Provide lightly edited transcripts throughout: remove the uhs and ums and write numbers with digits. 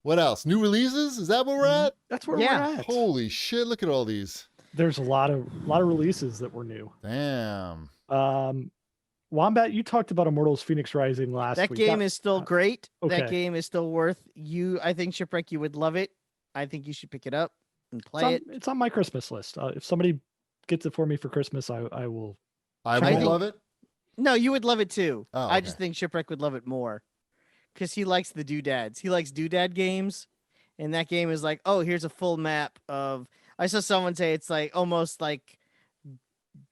What else? New releases? Is that where we're at? That's where Yeah. we're at. Holy shit! Look at all these. There's a lot of releases that were new. Damn. Wombat, you talked about Immortals Phoenix Rising last That week. game is still great. okay. That game is still worth you. I think Shipwreck, you would love it. I think you should pick it up and play it. It's on my Christmas list. If somebody gets it for me for Christmas, I will. I Try will it. love it. No, you would love it too. Oh, I just okay. think Shipwreck would love it more because he likes the doodads. He likes doodad games, and that game is like, oh, here's a full map of. I saw someone say it's like almost like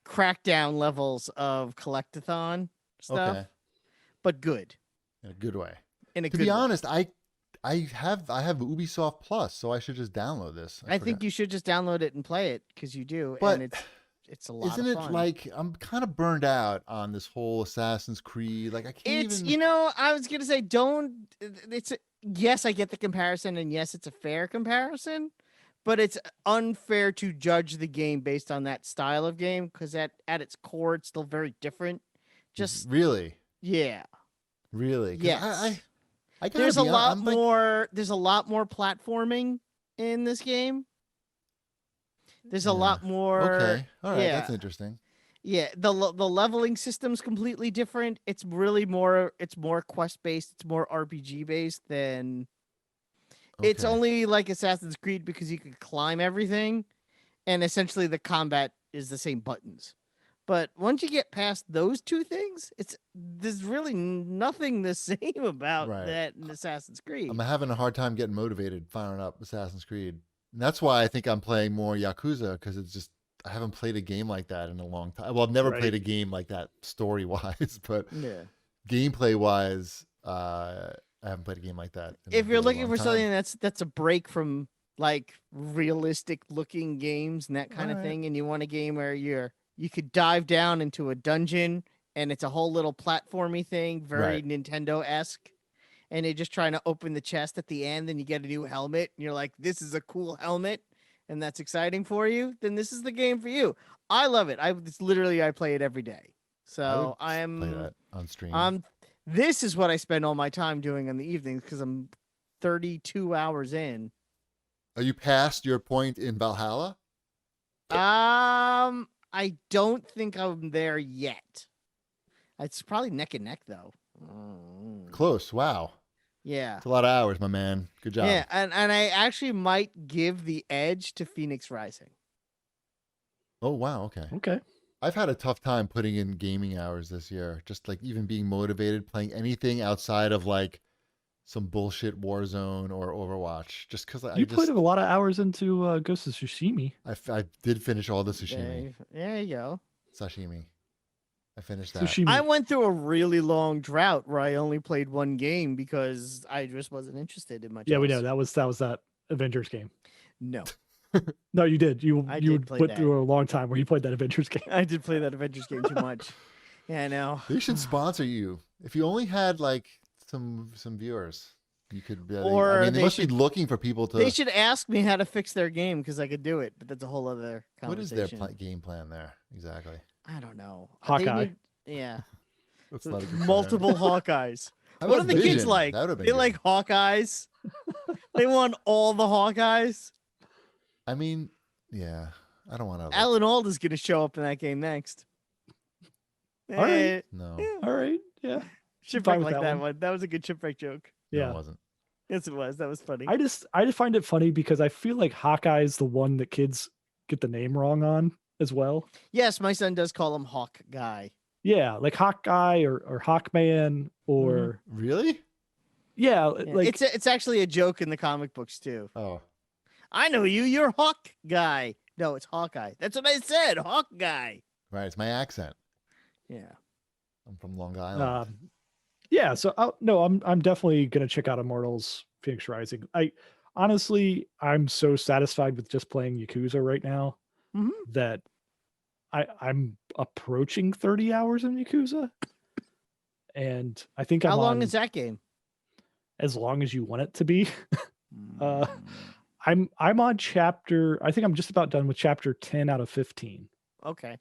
Crackdown levels of collectathon stuff, Okay. but good In a good way. in a To good be way. honest, I have Ubisoft Plus, so I should just download this. I think you should just download it and play it because you do, But and it's a lot. Isn't of it fun. like I'm kind of burned out on this whole Assassin's Creed? Like I can't It's even. I was gonna say don't. It's yes, I get the comparison, and yes, it's a fair comparison, but it's unfair to judge the game based on that style of game because at its core, it's still very different. Just Really, yeah, really. 'Cause yes. I gotta There's a be hon- lot I'm like- more. There's a lot more platforming in this game. There's a Yeah. lot more. Okay, all right, yeah. that's interesting. Yeah, the leveling system's completely different. It's really more quest based, it's more RPG based than it's Okay. only like Assassin's Creed because you can climb everything and essentially the combat is the same buttons. But once you get past those two things, there's really nothing the same about Right. that in Assassin's Creed. I'm having a hard time getting motivated firing up Assassin's Creed. And that's why I think I'm playing more Yakuza because it's just I haven't played a game like that in a long time. Well, I've never Right. played a game like that story wise, but Yeah. gameplay wise, I haven't played a game like that. in a If you're really looking long for time. something that's a break from like realistic looking games and that kind of Alright. thing, and you want a game where you could dive down into a dungeon and it's a whole little platformy thing, very Right. Nintendo-esque, and you're just trying to open the chest at the end and you get a new helmet and you're like, this is a cool helmet and that's exciting for you, then this is the game for you. I love it. It's literally I play it every day. So I would play that on stream. this is what I spend all my time doing in the evenings because I'm 32 hours in. Are you past your point in Valhalla? I don't think I'm there yet. It's probably neck and neck though. Close. Wow. Yeah. It's a lot of hours, my man. Good job. Yeah, and I actually might give the edge to Phoenix Rising. Oh, wow. Okay. Okay. I've had a tough time putting in gaming hours this year. Just like even being motivated, playing anything outside of like some bullshit Warzone or Overwatch. Just because You put a lot of hours into Ghost of Tsushima. I did finish all the sashimi. There you go. Sashimi. I finished that. Tsushima. I went through a really long drought where I only played one game because I just wasn't interested in much. Yeah, we else. know that was that Avengers game. No, No, you did. You I you did play went that. through a long time where you played that Avengers game. I did play that Avengers game too much. Yeah, I know. They should sponsor you. If you only had like some viewers, you could. Or I mean, they they must should- be looking for people to. They should ask me how to fix their game because I could do it, but that's a whole other What is conversation. their game plan there exactly? I don't know. They Hawkeye. yeah. That's not a good plan. Multiple Hawkeyes. How What about do the kids Vision? like? That would've been They good. like Hawkeyes. They want all the Hawkeyes. I mean, yeah. I don't want to. Alan Alda's going to show up in that game next. All right. Eh, No, All right. Yeah. Shipwreck fine with like that that one. one. That was a good shipwreck joke. no, Yeah. it wasn't. Yes, it was. That was funny. I just find it funny because I feel like Hawkeye's the one that kids get the name wrong on as well. Yes, my son does call him Hawk Guy. Yeah, like Hawkeye or Hawkman or Really? yeah, Yeah, like it's actually a joke in the comic books too. Oh, I know you. You're Hawk Guy. No, it's Hawkeye. That's what I said. Hawk Guy. right. It's my accent. Yeah. I'm from Long Island. yeah. So I'm definitely gonna check out Immortals Phoenix Rising. I'm so satisfied with just playing Yakuza right now Mhm. that I'm approaching 30 hours in Yakuza, and I think How I'm long on is that game? as long as you want it to be. Uh, Mm, I'm on chapter. I think I'm just about done with chapter 10 out of 15. okay.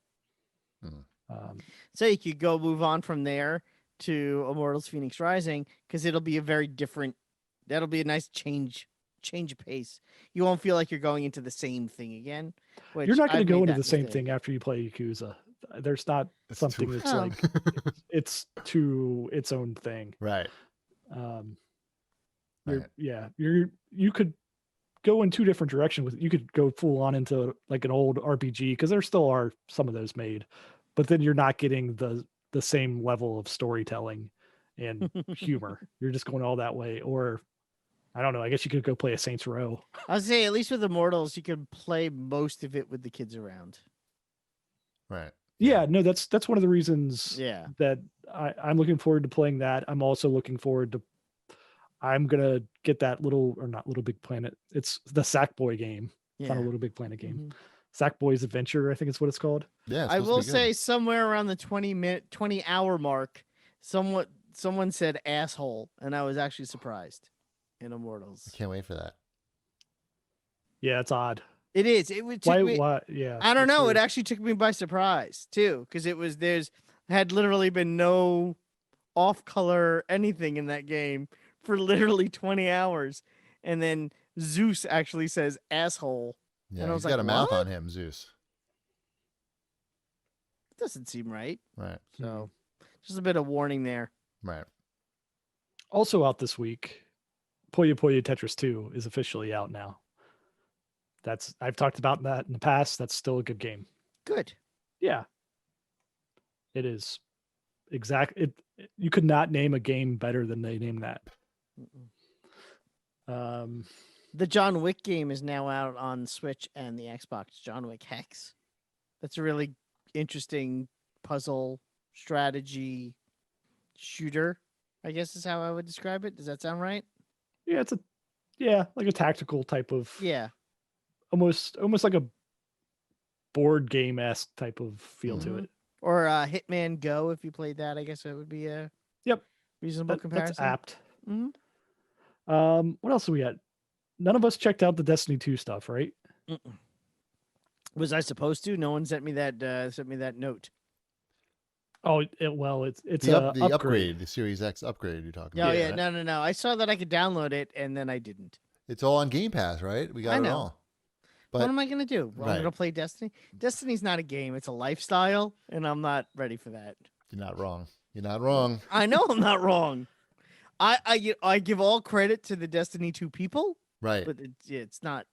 Um, So you could go move on from there to Immortals Phoenix Rising because it'll be a very different That'll be a nice change of pace. You won't feel like you're going into the same thing again. You're which not going I've to go made into that the same mistake. thing after you play Yakuza. There's not It's something too- that's Oh. like it's to its own thing. Right. You're Right. you could go in two different directions with. You could go full on into like an old RPG because there still are some of those made, but then you're not getting the same level of storytelling and humor. You're just going all that way. Or I don't know. I guess you could go play a Saints Row. I would say at least with Immortals, you could play most of it with the kids around. Right. Yeah, no, that's one of the reasons Yeah. that I'm looking forward to playing that. I'm also looking forward to. I'm gonna get that not Little Big Planet. It's the Sackboy game. Yeah. It's not a Little Big Planet game. Mhm. Sackboy's Adventure, I think it's what it's called. Yeah. it's I supposed to will be good. say somewhere around the 20-hour mark, someone said asshole, and I was actually surprised in Immortals. I can't wait for that. Yeah, it's odd. It is. It would Why? took me. Why? Yeah. I don't it's know. weird. It actually took me by surprise too, because had literally been no off color anything in that game for literally 20 hours, and then Zeus actually says asshole. Yeah. I was He's got like, a mouth "What?" on him, Zeus. Doesn't seem right. Right. So just a bit of warning there. Right. Also out this week, Puyo Puyo Tetris 2 is officially out now. I've talked about that in the past. That's still a good game. Good. Yeah. It is. You could not name a game better than they named that. The John Wick game is now out on Switch and the Xbox. John Wick Hex. That's a really interesting puzzle strategy shooter, I guess is how I would describe it. Does that sound right? Yeah, like a tactical type of Yeah. almost like a board game-esque type of feel to Mhm. it. Or Hitman Go, if you played that, I guess it would be a reasonable comparison. That's apt. Mhm. What else do we got? None of us checked out the Destiny 2 stuff, right? Mm-mm. Was I supposed to? No one sent me that note. Oh, it's The a upgrade, the Series X upgrade you're talking Oh about. yeah, no. I saw that I could download it, and then I didn't. It's all on Game Pass, right? We got I it know. all. What But am I gonna do? Well, I'm right. gonna play Destiny. Destiny's not a game; it's a lifestyle, and I'm not ready for that. you're not wrong. You're not wrong. I know I'm not wrong. I give all credit to the Destiny 2 people, Right. but it's not.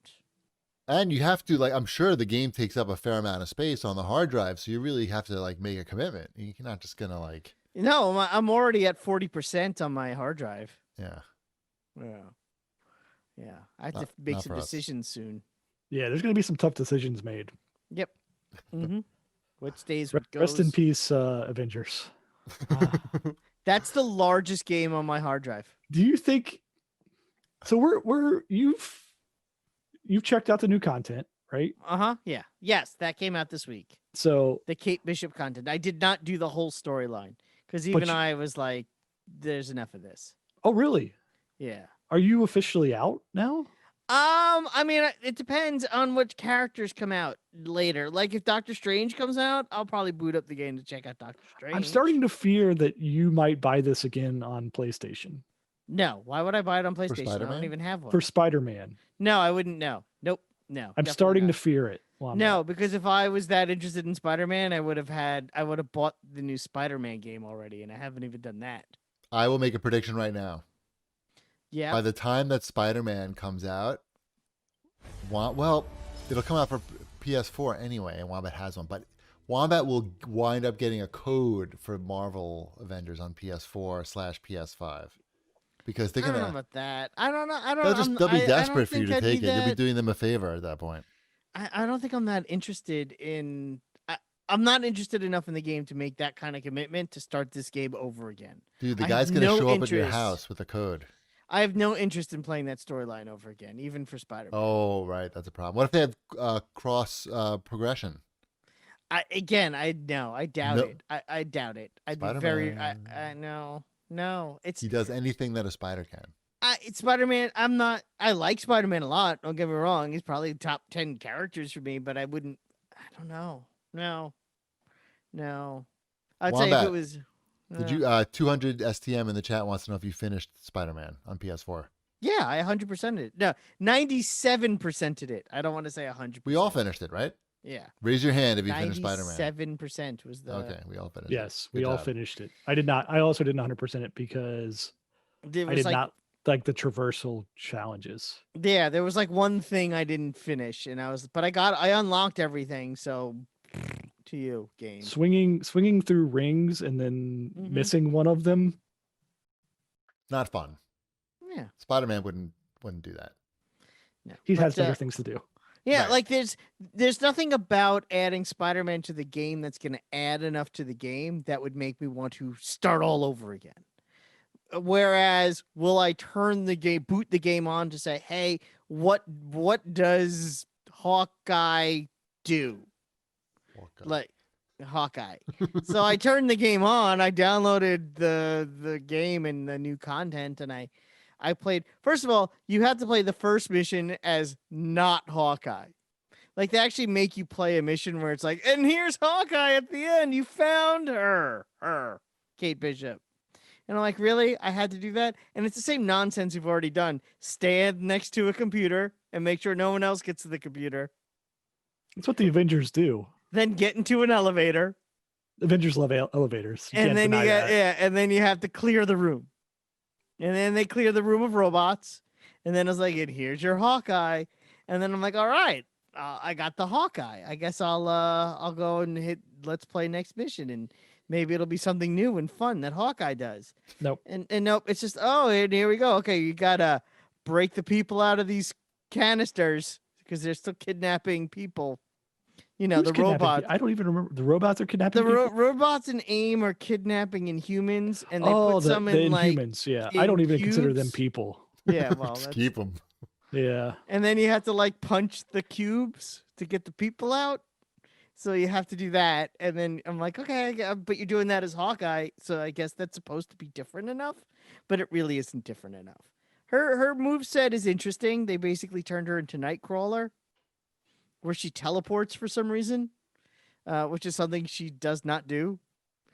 And you have to, like, I'm sure the game takes up a fair amount of space on the hard drive, so you really have to, like, make a commitment. You're not just gonna, like, No, I'm already at 40% on my hard drive. yeah. Yeah. I have Not- to make not some for us. decisions soon. Yeah, there's going to be some tough decisions made. Yep. Mm-hmm. What stays? Re- What goes? Rest in peace, Avengers. That's the largest game on my hard drive. Do you think? So you've checked out the new content, right? Yeah. Yes, that came out this week. So The Kate Bishop content. I did not do the whole storyline because even you- I was like, "There's enough of this." oh really? Yeah. Are you officially out now? I mean, it depends on which characters come out later. Like if Doctor Strange comes out, I'll probably boot up the game to check out Doctor Strange. I'm starting to fear that you might buy this again on PlayStation No, why would I buy it on PlayStation? I don't Spider-Man? even have one. for Spider-Man. No, I wouldn't. No, nope, no. I'm definitely starting not. to fear it. while I'm No, out. because if I was that interested in Spider-Man, I would have bought the new Spider-Man game already, and I haven't even done that. I will make a prediction right now. Yeah. By the time that Spider-Man comes out, well, it'll come out for PS4 anyway, and Wombat has one, but Wombat will wind up getting a code for Marvel Avengers on PS4/PS5 because they're I don't know gonna. about that. I don't know. They'll be I don't desperate for you think to I'd be take it. You'll be that- doing them a favor at that point. I don't think I'm that interested in. I'm not interested enough in the game to make that kind of commitment to start this game over again. Dude, the I guy's have gonna no show up at your interest. house with a code. I have no interest in playing that storyline over again, even for Spider-Man. Oh, right, that's a problem. What if they have cross progression? I doubt No. it. I doubt it. I'd be very. Spider-Man. No. It's He does anything that a spider can. it's Spider-Man. I like Spider-Man a lot. Don't get me wrong. He's probably top 10 characters for me, but I wouldn't. I don't know. No. I'd say if Wombat, it was. Did you 200 STM in the chat wants to know if you finished Spider-Man on PS4? Yeah, I 100%ed it. No, 97%ed it. I don't want to say 100%. We all finished it, right? Yeah. Raise your hand if you finished Spider-Man. 97% was the. Okay, we all finished Yes, it. we Good all job. finished it. I did not. I also didn't 100% it because It I was did like, not like the traversal challenges. yeah, there was like one thing I didn't finish, and I unlocked everything. So, to you, game. Swinging through rings and then Mhm. missing one of them. Not fun. Yeah. Spider-Man wouldn't do that. No. He But, has better things to do. Yeah, Right. like there's nothing about adding Spider-Man to the game that's going to add enough to the game that would make me want to start all over again. Whereas, will I boot the game on to say, hey, what does Hawkeye do? Walk Like Hawkeye. So I turned the game on. I downloaded the game and the new content, and I played. First of all, you have to play the first mission as not Hawkeye. Like they actually make you play a mission where it's like, and here's Hawkeye at the end. You found her, Kate Bishop. And I'm like, really? I had to do that? And it's the same nonsense you've already done. Stand next to a computer and make sure no one else gets to the computer. That's what the Avengers do. Then get into an elevator. Avengers love elevators. You And can't then deny that. and then you have to clear the room. And then they clear the room of robots. And then it's like, and here's your Hawkeye. And then I'm like, all right, I got the Hawkeye. I guess I'll go and hit let's play next mission, and maybe it'll be something new and fun that Hawkeye does. Nope. And nope, it's just, oh, and here we go. Okay, you gotta break the people out of these canisters because they're still kidnapping people. You know, Who's the kidnapping robots. I don't even remember. The robots are kidnapping The people? robots in AIM are kidnapping Inhumans, and they Oh, put some the in like Inhumans. Yeah, I don't in even consider them cubes. people. Yeah, well, Just that's... keep them. Yeah. And then you have to like punch the cubes to get the people out. So you have to do that, and then I'm like, okay, but you're doing that as Hawkeye, so I guess that's supposed to be different enough, but it really isn't different enough. Her moveset is interesting. They basically turned her into Nightcrawler, where she teleports for some reason, which is something she does not do.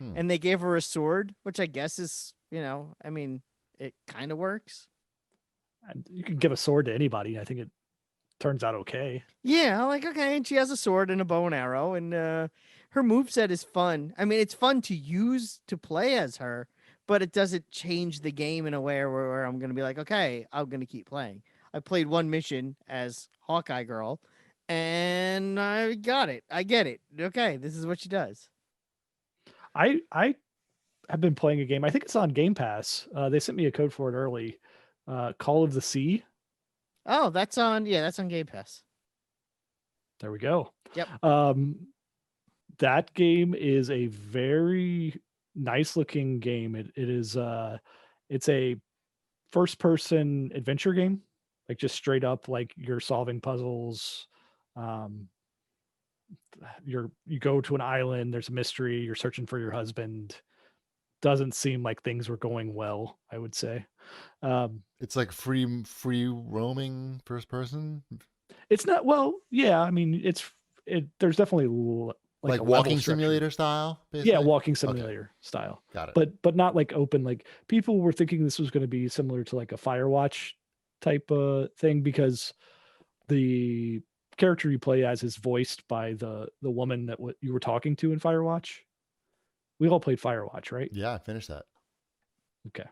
And they gave her a sword, which I guess is, I mean, it kind of works. You can give a sword to anybody. I think it turns out okay. Yeah, I'm like, okay, and she has a sword and a bow and arrow, and her moveset is fun. I mean, it's fun to use to play as her, but it doesn't change the game in a way where I'm going to be like, okay, I'm going to keep playing. I played one mission as Hawkeye Girl, and I got it. I get it. Okay, this is what she does. I have been playing a game. I think it's on Game Pass. They sent me a code for it early. Call of the Sea. Oh, that's on Game Pass. There we go. Yep. That game is a very nice looking game. It's a first person adventure game, like just straight up, like you're solving puzzles. You go to an island, there's a mystery, you're searching for your husband. Doesn't seem like things were going well, I would say. It's like free roaming first person. It's not, well, yeah, I mean, there's definitely like a walking simulator style, basically? Yeah, walking simulator style. Got it. But not like open. Like people were thinking this was going to be similar to like a Firewatch type thing, because the character you play as is voiced by the woman that you were talking to in Firewatch. We all played Firewatch, right? Yeah, I finished that. Okay.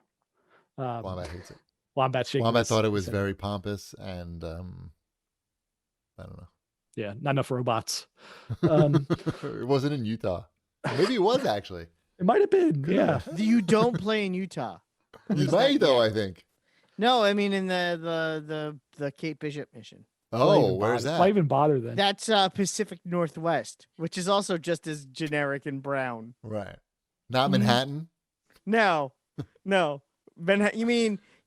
Wombat hates it. Wombat shaking. Wombat thought it was very pompous, and I don't know. Yeah, not enough robots. It wasn't in Utah. Maybe it was actually. It might have been. Yeah. You don't play in Utah. You might though, I think. No, I mean in the Kate Bishop mission. Oh, where's that? Why even bother then? That's Pacific Northwest, which is also just as generic and brown. Right. Not Manhattan. No. Manhattan. You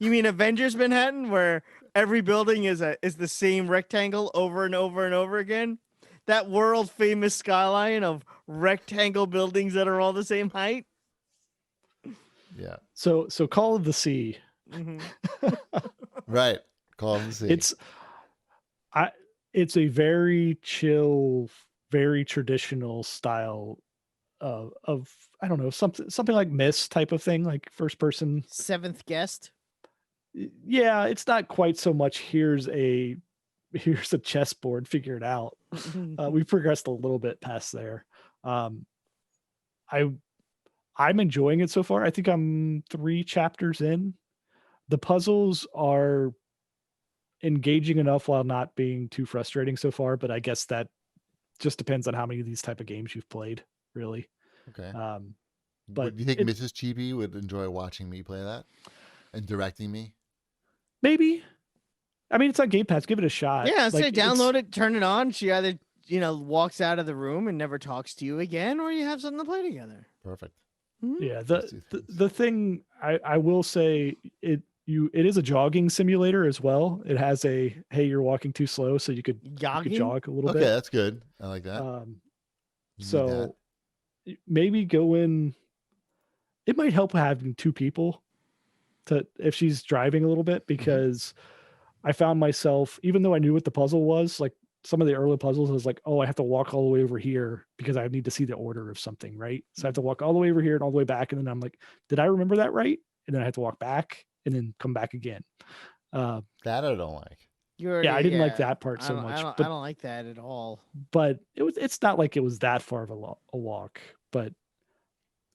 mean Avengers Manhattan, where every building is the same rectangle over and over and over again? That world famous skyline of rectangle buildings that are all the same height. Yeah. So Call of the Sea. Mm-hmm. Right. Call of the Sea. It's a very chill, very traditional style of I don't know, something like Myst type of thing, like first person. Seventh Guest. Yeah, it's not quite so much here's a chessboard, figure it out. We've progressed a little bit past there. Um, I I'm enjoying it so far. I think I'm 3 chapters in. The puzzles are engaging enough while not being too frustrating so far, but I guess that just depends on how many of these type of games you've played, really. Okay. But Do you think it, Mrs. Chibi would enjoy watching me play that and directing me? maybe. I mean, it's on Game Pass. Give it a shot. Yeah, say Like, download it, turn it on. She either walks out of the room and never talks to you again, or you have something to play together. Perfect. Mhm. Yeah, Those two things. the thing I will say, it is a jogging simulator as well. It has a, hey, you're walking too slow, so you could Jogging? jog a little Okay, bit. that's good. I like that. You need So maybe go in. It might help having 2 people to, if she's driving a little bit, because I found myself, even though I knew what the puzzle was, like some of the early puzzles was like, oh, I have to walk all the way over here because I need to see the order of something, right? So I have to walk all the way over here and all the way back, and then I'm like, did I remember that right? And then I have to walk back and then come back again. that I don't like. Yeah, I didn't like that part so much, I but don't like that at all. it's not like it was that far of a walk. But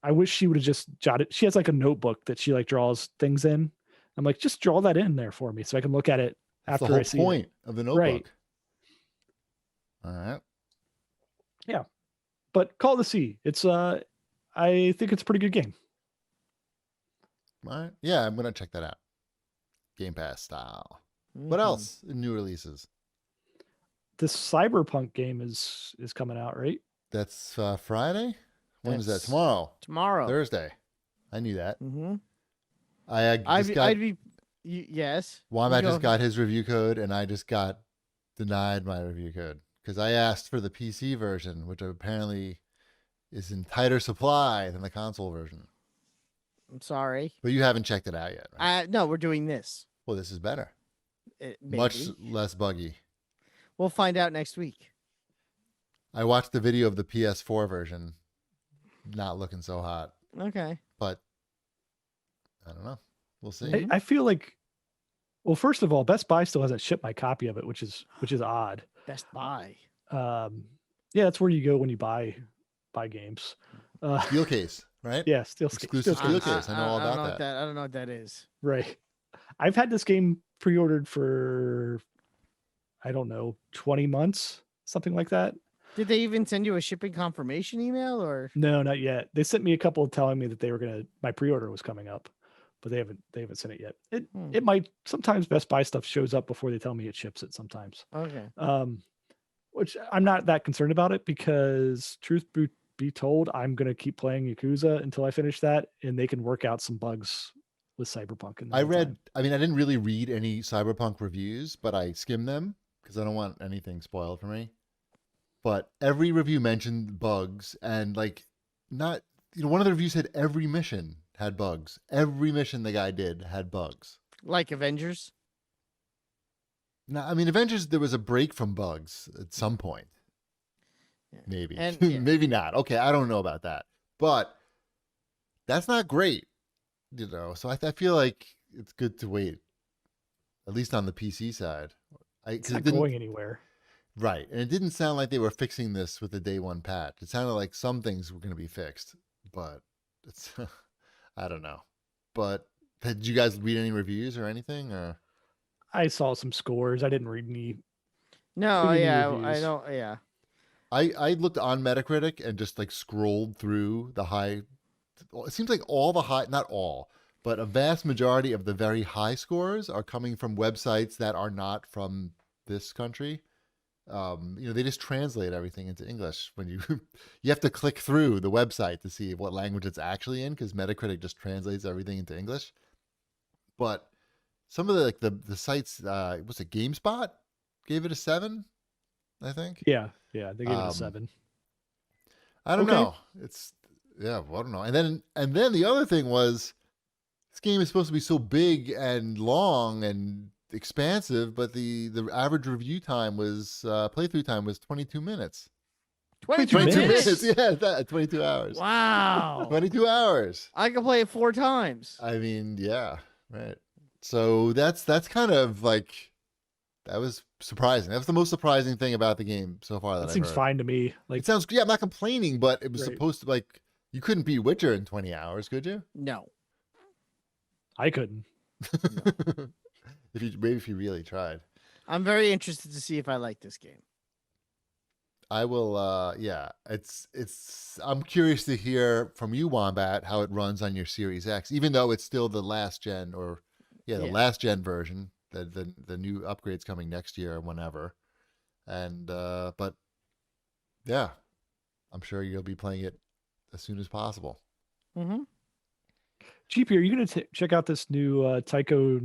I wish she would have just jotted. She has like a notebook that she like draws things in. I'm like, just draw that in there for me so I can look at it That's after the whole I see point it. of the notebook. Right. All right. But Call of the Sea, it's I think it's a pretty good game. All right. Yeah, I'm gonna check that out. Game Pass style. What Mhm. else in new releases? This Cyberpunk game is coming out, right? That's Friday. When is that? That's Tomorrow. Tomorrow. Thursday. I knew that. Mm-hmm. Yes. Wombat You just go. got his review code, and I just got denied my review code because I asked for the PC version, which apparently is in tighter supply than the console version. I'm sorry. But you haven't checked it out yet, right? No, we're doing this. Well, this is better. Maybe. Much less buggy. We'll find out next week. I watched the video of the PS4 version, not looking so hot, Okay. but I don't know. We'll see. I feel like, well, first of all, Best Buy still hasn't shipped my copy of it, which is odd. Best Buy. Yeah, that's where you go when you buy games. Steel case, right? Yeah, Exclusive steel case. I know all about that. I don't know what that is. Right. I've had this game pre-ordered for, I don't know, 20 months, something like that. Did they even send you a shipping confirmation email or? No, not yet. They sent me a couple telling me that they were my pre-order was coming up, but they haven't sent it yet. It might, sometimes Best Buy stuff shows up before they tell me it ships it sometimes. Okay. Which I'm not that concerned about it because truth be told, I'm going to keep playing Yakuza until I finish that, and they can work out some bugs with Cyberpunk. I didn't really read any Cyberpunk reviews, but I skimmed them because I don't want anything spoiled for me. But every review mentioned bugs, and one of the reviews said every mission had bugs. Every mission the guy did had bugs. Like Avengers? No, I mean, Avengers, there was a break from bugs at some point. Yeah. Maybe. And, yeah. Maybe not. Okay, I don't know about that. But that's not great. So I feel like it's good to wait, at least on the PC side. It's not going anywhere. Right. And it didn't sound like they were fixing this with the day one patch. It sounded like some things were going to be fixed, but it's, I don't know. But did you guys read any reviews or anything? Or I saw some scores. I didn't read any. No, Read any yeah, reviews. I don't, yeah. I looked on Metacritic and just scrolled through the high. It seems like all the high, not all, but a vast majority of the very high scores are coming from websites that are not from this country. They just translate everything into English when you have to click through the website to see what language it's actually in, because Metacritic just translates everything into English. But some of the sites, what's it, GameSpot gave it a 7, I think. Yeah, they gave it a 7. I don't know. I don't know. And then the other thing was, this game is supposed to be so big and long and expansive, but the average review time was playthrough time was 22 minutes. 22 minutes? Yeah, 22 hours. Wow. 22 hours. I can play it 4 times. I mean, yeah, right. So that's kind of like that was surprising. That was the most surprising thing about the game so far that That I've seems heard. fine to me. It Like, sounds I'm not complaining, but it was Right. supposed to like you couldn't beat Witcher in 20 hours, could you? No. I couldn't. if you really tried. I'm very interested to see if I like this game. I will yeah, it's I'm curious to hear from you, Wombat, how it runs on your Series X, even though it's still the last gen or the Yeah. last gen version. The new upgrade's coming next year or whenever. And but yeah, I'm sure you'll be playing it as soon as possible. Mm-hmm. GP, are you going to check out this new Taiko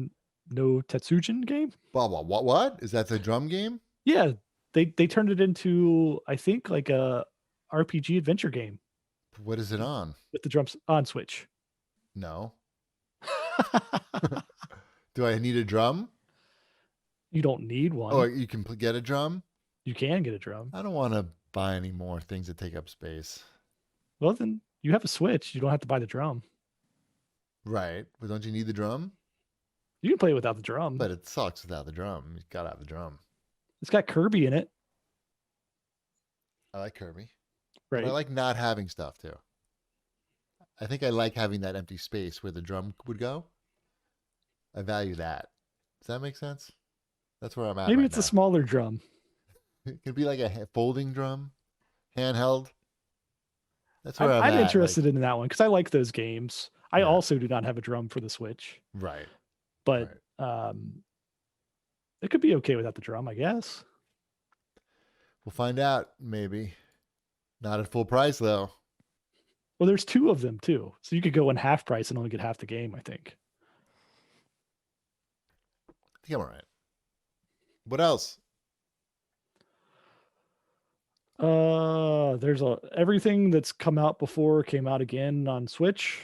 no Tetsujin game? What? Is that the drum game? Yeah, they turned it into, I think, like a RPG adventure game What is it on? with the drums on Switch. No. Do I need a drum? You don't need one. Oh, you can get a drum? You can get a drum. I don't want to buy any more things that take up space. Well, then you have a Switch. You don't have to buy the drum. Right. But don't you need the drum? You can play it without the drum. But it sucks without the drum. You gotta have the drum. It's got Kirby in it. I like Kirby. Right. But I like not having stuff too. I think I like having that empty space where the drum would go. I value that. Does that make sense? That's where I'm at. Maybe right it's now. a smaller drum. It could be like a folding drum, handheld. That's where I'm at, interested in that one because I like those games. I Yeah. also do not have a drum for the Switch, Right. but Right. it could be okay without the drum, I guess. We'll find out. Maybe not at full price though. Well, there's two of them too, so you could go in half price and only get half the game. I think. I think I'm all right. What else? There's everything that's come out before came out again on Switch.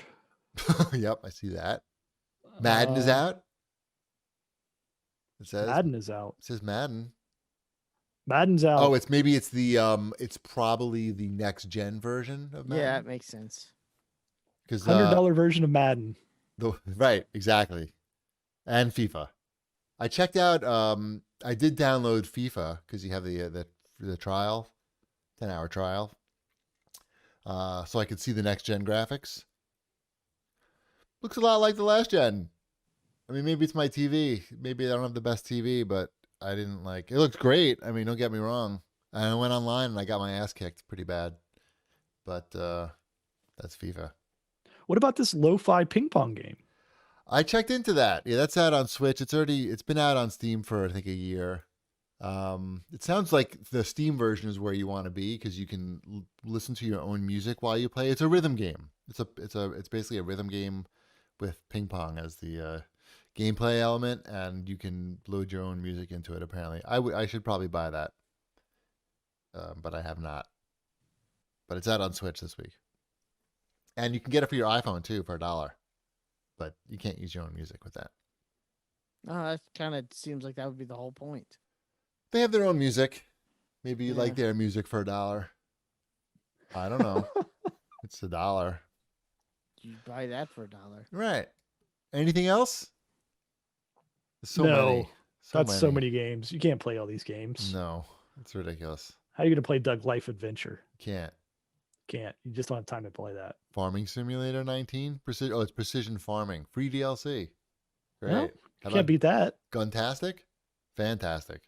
Yep, I see that. Madden is Uh, out. It says Madden is out. It says Madden. Madden's out. Oh, it's probably the next gen version of Madden. Yeah, it makes sense. Because $100 version of Madden. right, exactly, and FIFA. I checked out. I did download FIFA because you have the trial, 10-hour trial. So I could see the next gen graphics. Looks a lot like the last gen. I mean, maybe it's my TV. Maybe I don't have the best TV, but I didn't like. It looks great. I mean, don't get me wrong. I went online and I got my ass kicked pretty bad. But that's FIFA. What about this lo-fi ping pong game? I checked into that. Yeah, that's out on Switch. It's been out on Steam for I think a year. It sounds like the Steam version is where you want to be because you can listen to your own music while you play. It's a rhythm game. It's basically a rhythm game with ping pong as the gameplay element, and you can load your own music into it. Apparently, I should probably buy that, but I have not. But it's out on Switch this week, and you can get it for your iPhone too for $1. But you can't use your own music with that. Oh, that kind of seems like that would be the whole point. They have their own music. Maybe you Yeah. like their music for $1. I don't know. It's $1. You buy that for $1. Right. Anything else? There's so No, many. That's so many games. You can't play all these games. No, it's ridiculous. How are you going to play Doug Life Adventure? Can't. Can't. You just don't have time to play that. Farming Simulator 19? It's Precision Farming. Free DLC. Great. Well, How Can't about beat that. Guntastic? Fantastic.